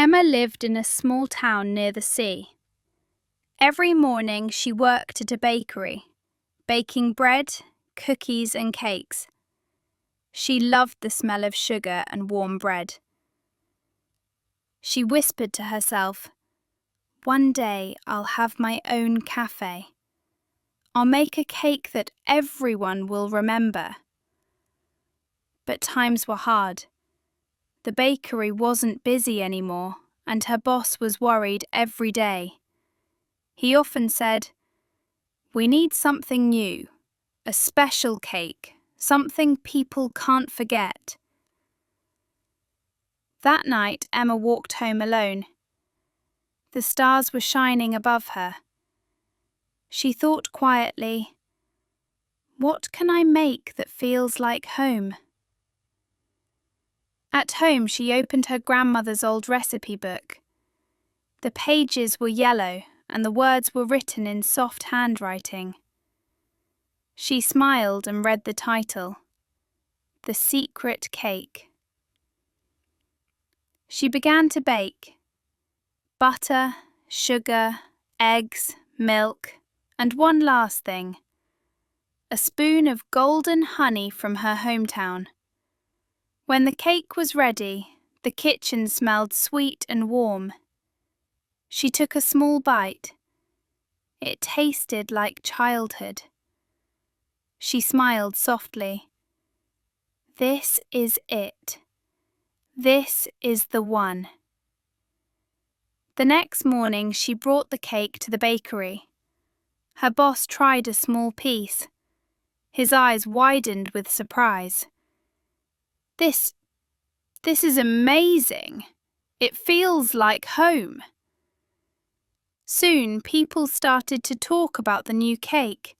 Emma lived in a small town near the sea. Every morning she worked at a bakery, baking bread, cookies and cakes. She loved the smell of sugar and warm bread. She whispered to herself, "One day I'll have my own cafe. I'll make a cake that everyone will remember." But times were hard. The bakery wasn't busy anymore, and her boss was worried every day. He often said, "We need something new, a special cake, something people can't forget." That night, Emma walked home alone. The stars were shining above her. She thought quietly, "What can I make that feels like home?" At home, she opened her grandmother's old recipe book. The pages were yellow and the words were written in soft handwriting. She smiled and read the title, "The Secret Cake." She began to bake. Butter, sugar, eggs, milk, and one last thing, a spoon of golden honey from her hometown. When the cake was ready, the kitchen smelled sweet and warm. She took a small bite. It tasted like childhood. She smiled softly. "This is it. This is the one." The next morning she brought the cake to the bakery. Her boss tried a small piece. His eyes widened with surprise. This is amazing. It feels like home." Soon people started to talk about the new cake.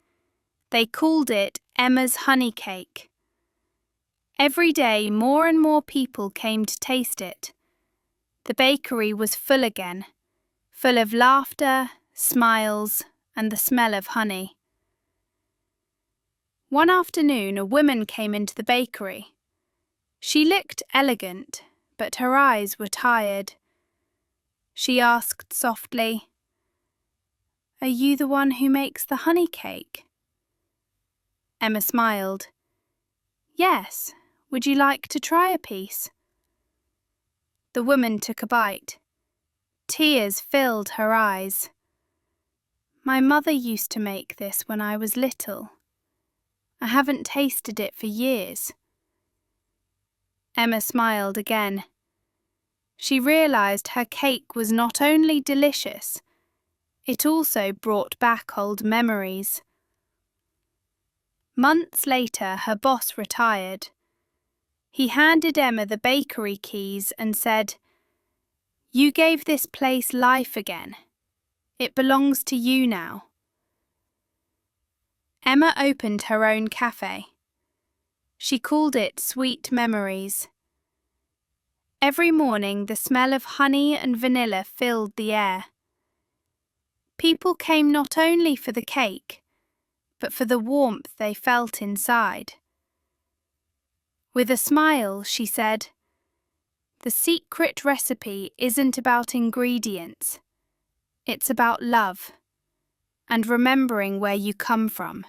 They called it Emma's honey cake. Every day more and more people came to taste it. The bakery was full again, full of laughter, smiles, and the smell of honey. One afternoon a woman came into the bakery. She looked elegant, but her eyes were tired. She asked softly, "Are you the one who makes the honey cake?" Emma smiled. "Yes, would you like to try a piece?" The woman took a bite. Tears filled her eyes. "My mother used to make this when I was little. I haven't tasted it for years." Emma smiled again. She realized her cake was not only delicious, it also brought back old memories. Months later, her boss retired. He handed Emma the bakery keys and said, "You gave this place life again. It belongs to you now." Emma opened her own cafe. She called it Sweet Memories. Every morning the smell of honey and vanilla filled the air. People came not only for the cake, but for the warmth they felt inside. With a smile, she said, "The secret recipe isn't about ingredients. It's about love and remembering where you come from."